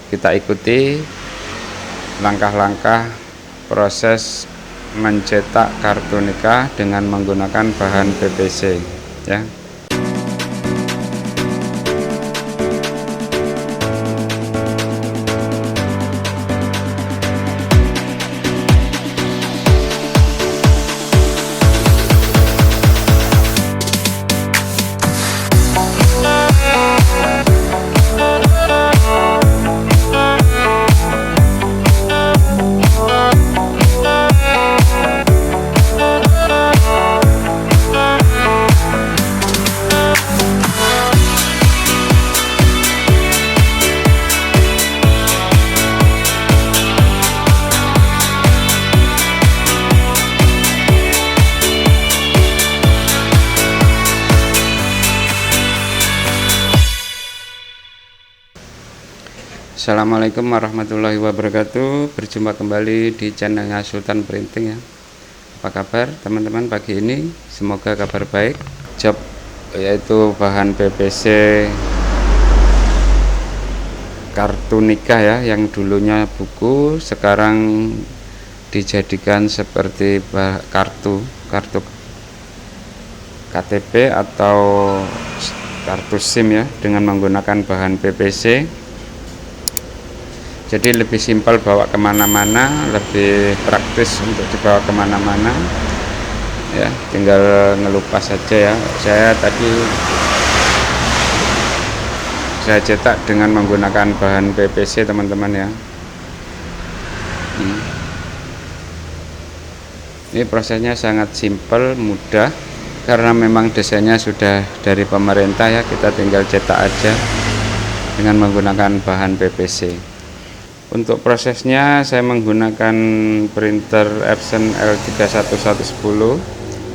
kita ikuti langkah-langkah proses mencetak kartu nikah dengan menggunakan bahan PVC ya. Assalamualaikum warahmatullahi wabarakatuh. Berjumpa kembali di channelnya Sultan Printing ya. Apa kabar teman-teman pagi ini? Semoga kabar baik. Job yaitu bahan PVC kartu nikah ya, yang dulunya buku sekarang dijadikan seperti kartu KTP atau kartu SIM ya, dengan menggunakan bahan PVC. Jadi lebih simpel bawa kemana-mana, lebih praktis untuk dibawa kemana-mana ya, tinggal ngelupas saja ya. Saya cetak dengan menggunakan bahan PVC teman-teman ya. Ini prosesnya sangat simpel, mudah, karena memang desainnya sudah dari pemerintah ya, kita tinggal cetak aja dengan menggunakan bahan PVC. Untuk prosesnya saya menggunakan printer Epson L31110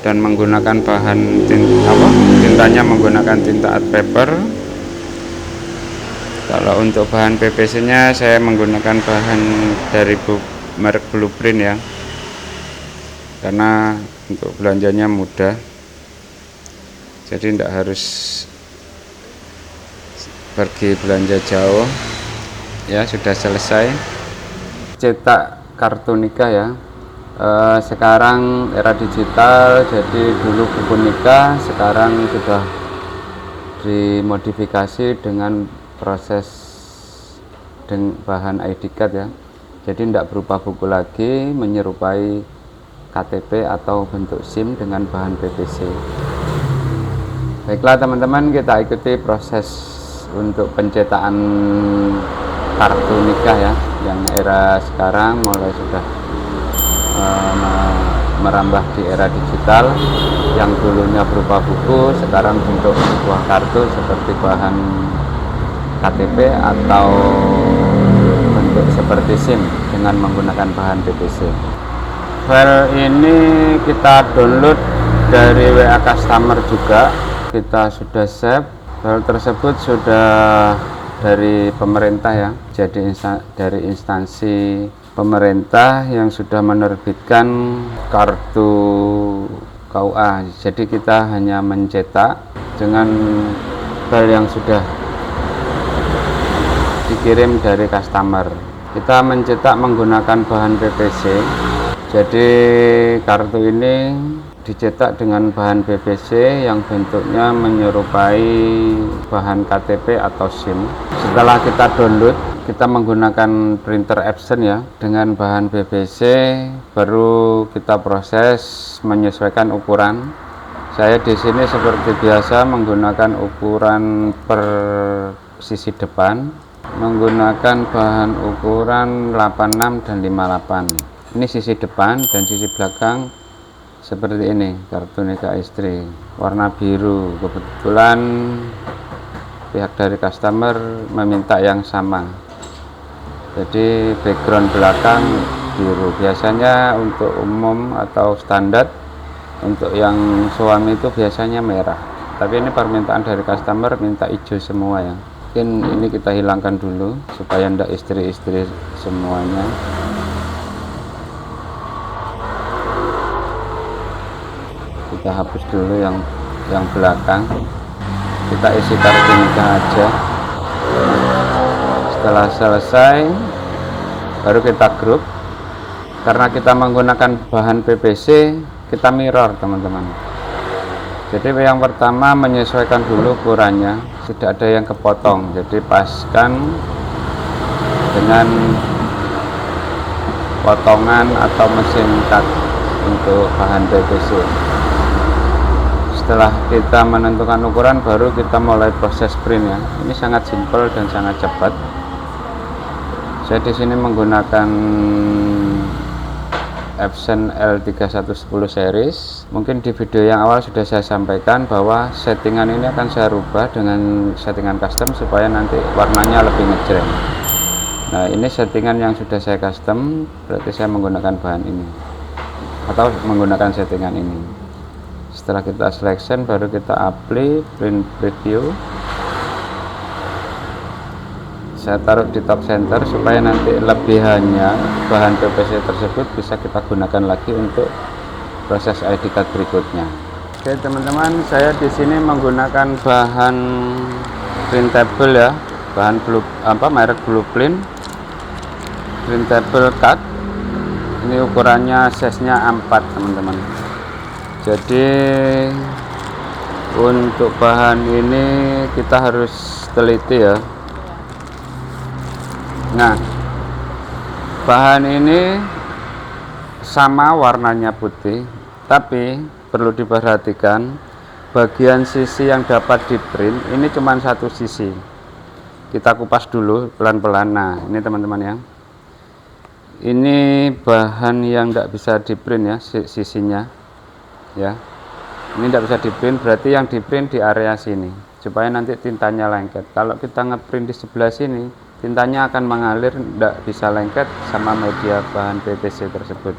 dan menggunakan bahan tintanya menggunakan tinta art paper. Kalau untuk bahan PVC nya saya menggunakan bahan dari merek Blueprint ya, karena untuk belanjanya mudah, jadi tidak harus pergi belanja jauh ya. Sudah selesai cetak kartu nikah ya. Sekarang era digital, jadi dulu buku nikah, sekarang sudah dimodifikasi dengan proses dengan bahan ID card ya. Jadi tidak berupa buku lagi, menyerupai KTP atau bentuk SIM dengan bahan PVC. Baiklah teman-teman, kita ikuti proses untuk pencetakan kartu nikah ya, yang era sekarang mulai sudah merambah di era digital. Yang dulunya berupa buku, sekarang bentuk sebuah kartu seperti bahan KTP atau bentuk seperti SIM dengan menggunakan bahan PVC. File ini kita download dari WA customer juga, kita sudah save. File tersebut sudah dari pemerintah ya, jadi dari instansi pemerintah yang sudah menerbitkan kartu KUA. Jadi kita hanya mencetak dengan file yang sudah dikirim dari customer. Kita mencetak menggunakan bahan PVC. Jadi kartu ini dicetak dengan bahan PVC yang bentuknya menyerupai bahan KTP atau SIM. Setelah kita download, kita menggunakan printer Epson ya, dengan bahan PVC, baru kita proses menyesuaikan ukuran. Saya di sini seperti biasa menggunakan ukuran per sisi depan, menggunakan bahan ukuran 86 dan 58. Ini sisi depan, dan sisi belakang seperti ini, kartu nikah istri warna biru. Kebetulan pihak dari customer meminta yang sama, jadi background belakang biru. Biasanya untuk umum atau standar, untuk yang suami itu biasanya merah, tapi ini permintaan dari customer minta hijau semua ya. Mungkin ini kita hilangkan dulu supaya tidak istri-istri semuanya. Kita hapus dulu yang belakang, kita isi kartu nikah aja. Setelah selesai baru kita grup. Karena kita menggunakan bahan PVC, kita mirror teman-teman. Jadi yang pertama menyesuaikan dulu ukurannya, tidak ada yang kepotong, jadi paskan dengan potongan atau mesin cut untuk bahan PVC. Setelah kita menentukan ukuran, baru kita mulai proses print ya. Ini sangat simpel dan sangat cepat. Saya di sini menggunakan Epson L3110 series. Mungkin di video yang awal sudah saya sampaikan bahwa settingan ini akan saya rubah dengan settingan custom supaya nanti warnanya lebih ngejreng. Nah, ini settingan yang sudah saya custom, berarti saya menggunakan bahan ini atau menggunakan settingan ini. Setelah kita selection, baru kita apply print preview. Saya taruh di top center supaya nanti lebihannya bahan PVC tersebut bisa kita gunakan lagi untuk proses ID card berikutnya. Oke teman-teman, saya di sini menggunakan bahan printable ya, bahan merek Blueprint printable card. Ini ukurannya size-nya A4 teman-teman. Jadi untuk bahan ini kita harus teliti ya. Nah, bahan ini sama warnanya putih, tapi perlu diperhatikan bagian sisi yang dapat di print ini cuma satu sisi. Kita kupas dulu pelan-pelan. Nah, ini teman-teman ya, ini bahan yang tidak bisa di print ya, sisinya ya, ini tidak bisa di print, berarti yang di print di area sini supaya nanti tintanya lengket. Kalau kita ngeprint di sebelah sini, tintanya akan mengalir, tidak bisa lengket sama media bahan PVC tersebut.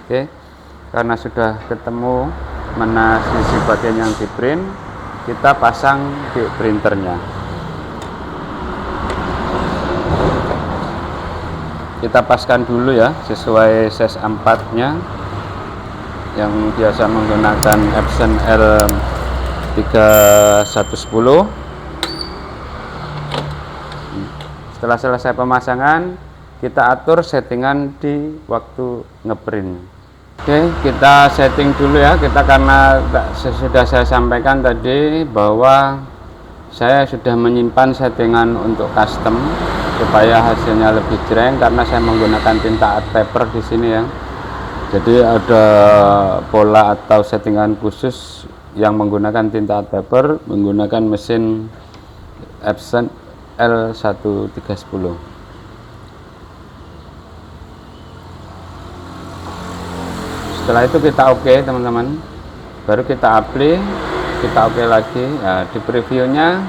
Oke, karena sudah ketemu mana sisi bagian yang di print, kita pasang di printernya. Kita paskan dulu ya sesuai size A4 nya yang biasa menggunakan Epson L3110. Setelah selesai pemasangan, kita atur settingan di waktu ngeprint. Oke, kita setting dulu ya. Kita karena sudah saya sampaikan tadi bahwa saya sudah menyimpan settingan untuk custom supaya hasilnya lebih jreng, karena saya menggunakan tinta art paper di sini ya. Jadi ada pola atau settingan khusus yang menggunakan tinta art paper, menggunakan mesin Epson L1310. Setelah itu kita oke teman-teman, baru kita apply, kita oke lagi. Nah, di previewnya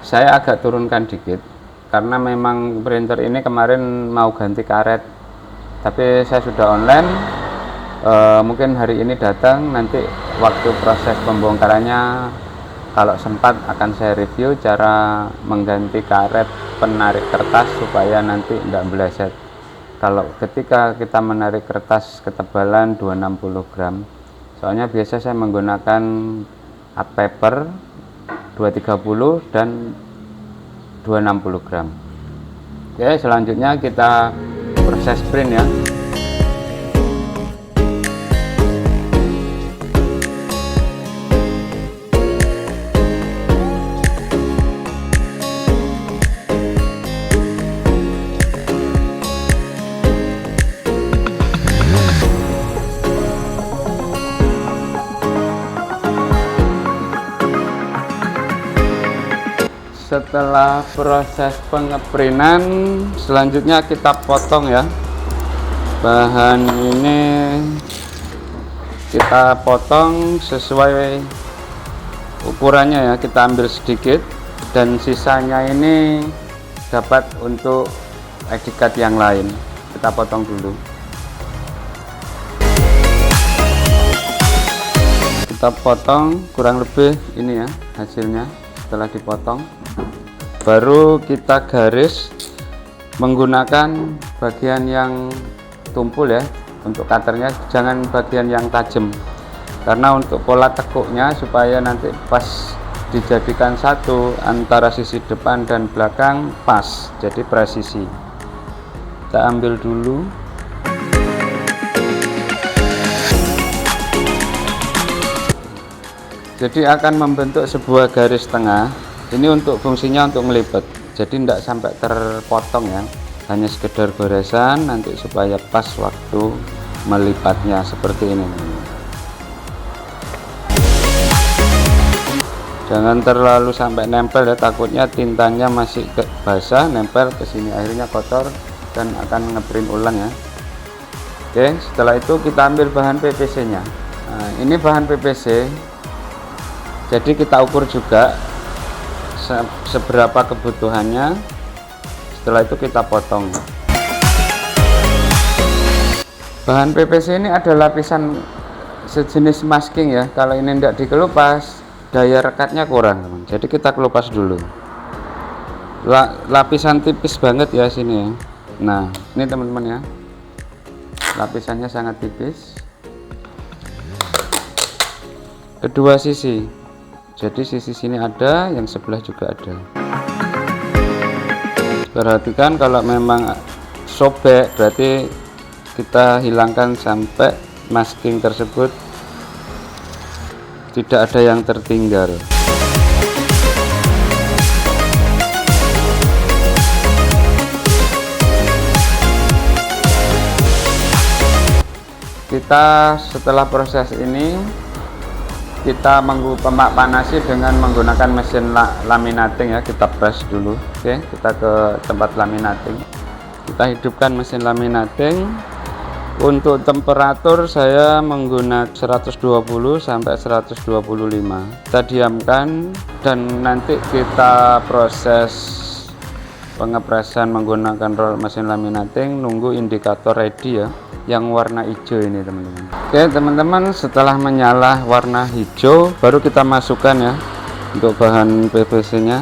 saya agak turunkan dikit karena memang printer ini kemarin mau ganti karet, tapi saya sudah online. Mungkin hari ini datang, nanti waktu proses pembongkarannya kalau sempat akan saya review cara mengganti karet penarik kertas supaya nanti tidak meleset. Kalau ketika kita menarik kertas ketebalan 260 gram, soalnya biasa saya menggunakan art paper 230 dan 260 gram. Oke, selanjutnya kita proses print ya. Setelah proses pengeprintan, selanjutnya kita potong ya. Bahan ini kita potong sesuai ukurannya ya, kita ambil sedikit dan sisanya ini dapat untuk ID card yang lain. Kita potong dulu. Kita potong kurang lebih ini ya hasilnya. Setelah dipotong, baru kita garis menggunakan bagian yang tumpul ya untuk cutternya, jangan bagian yang tajam, karena untuk pola tekuknya supaya nanti pas dijadikan satu antara sisi depan dan belakang pas, jadi presisi. Kita ambil dulu. Jadi akan membentuk sebuah garis tengah. Ini untuk fungsinya untuk melipet, jadi tidak sampai terpotong ya, hanya sekedar goresan nanti supaya pas waktu melipatnya seperti ini. Jangan terlalu sampai nempel ya, takutnya tintanya masih basah nempel ke sini, akhirnya kotor dan akan ngeprint ulang ya. Oke, setelah itu kita ambil bahan PVC nya. Nah, ini bahan PVC, jadi kita ukur juga seberapa kebutuhannya. Setelah itu kita potong. Bahan PVC ini ada lapisan sejenis masking ya, kalau ini tidak dikelupas daya rekatnya kurang, jadi kita kelupas dulu. Lapisan tipis banget ya sini ya. Nah ini teman-teman ya, lapisannya sangat tipis kedua sisi, jadi sisi sini ada, yang sebelah juga ada. Perhatikan kalau memang sobek berarti kita hilangkan sampai masking tersebut tidak ada yang tertinggal. Kita setelah proses ini kita panasi dengan menggunakan mesin laminating ya, kita press dulu. Oke, kita ke tempat laminating, kita hidupkan mesin laminating. Untuk temperatur saya menggunakan 120 sampai 125. Kita diamkan dan nanti kita proses pengepresan menggunakan roll mesin laminating, nunggu indikator ready ya, yang warna hijau ini teman-teman. Oke teman-teman, setelah menyala warna hijau baru kita masukkan ya untuk bahan PVC nya.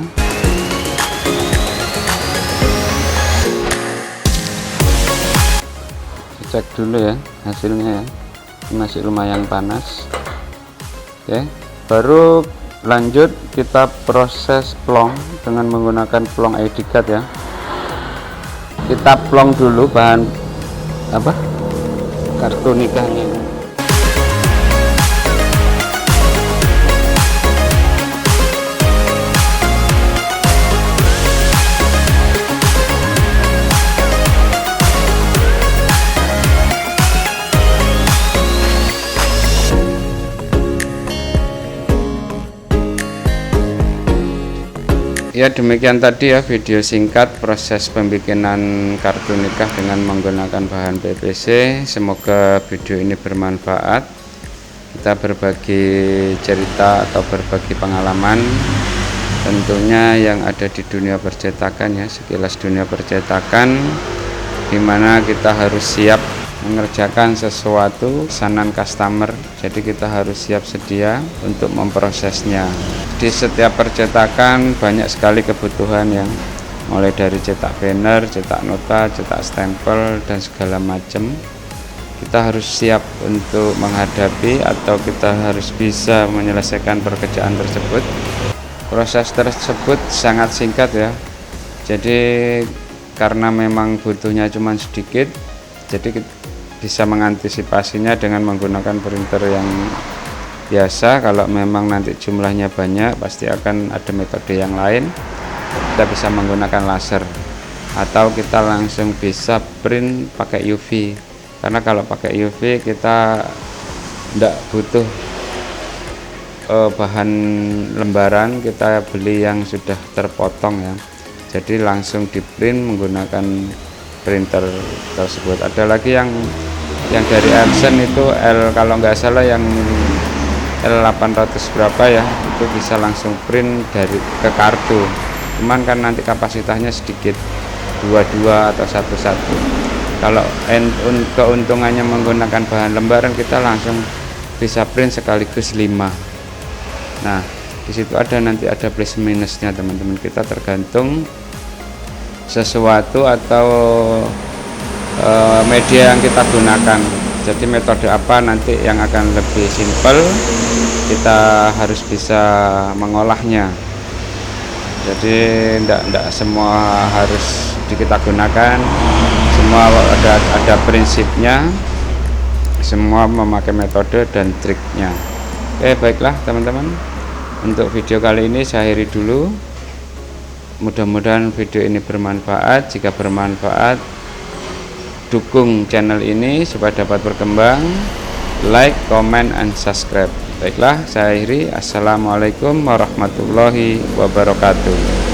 Cek dulu ya hasilnya ya, masih lumayan panas. Oke, baru lanjut kita proses plong dengan menggunakan plong ID card ya. Kita plong dulu bahan kartu nikahnya. Ya demikian tadi ya video singkat proses pembikinan kartu nikah dengan menggunakan bahan PVC. Semoga video ini bermanfaat. Kita berbagi cerita atau berbagi pengalaman tentunya yang ada di dunia percetakan ya, sekilas dunia percetakan, dimana kita harus siap mengerjakan sesuatu pesanan customer, jadi kita harus siap sedia untuk memprosesnya. Di setiap percetakan banyak sekali kebutuhan yang mulai dari cetak banner, cetak nota, cetak stempel dan segala macam. Kita harus siap untuk menghadapi atau kita harus bisa menyelesaikan pekerjaan tersebut. Proses tersebut sangat singkat ya, jadi karena memang butuhnya cuma sedikit, jadi bisa mengantisipasinya dengan menggunakan printer yang biasa. Kalau memang nanti jumlahnya banyak pasti akan ada metode yang lain, kita bisa menggunakan laser atau kita langsung bisa print pakai UV, karena kalau pakai UV kita tidak butuh bahan lembaran, kita beli yang sudah terpotong ya, jadi langsung di print menggunakan printer tersebut. Ada lagi yang dari Epson itu kalau nggak salah yang L800 berapa ya, itu bisa langsung print dari ke kartu, cuman kan nanti kapasitasnya sedikit, 22 atau 11. Kalau keuntungannya menggunakan bahan lembaran, kita langsung bisa print sekaligus 5. Nah di situ nanti ada plus minusnya teman-teman, kita tergantung sesuatu atau media yang kita gunakan. Jadi metode apa nanti yang akan lebih simpel kita harus bisa mengolahnya. Jadi tidak semua harus kita gunakan, semua ada prinsipnya, semua memakai metode dan triknya. Oke, baiklah teman-teman, untuk video kali ini saya akhiri dulu. Mudah-mudahan video ini bermanfaat. Jika bermanfaat, dukung channel ini supaya dapat berkembang. Like, comment, and subscribe. Baiklah, saya akhiri. Assalamualaikum warahmatullahi wabarakatuh.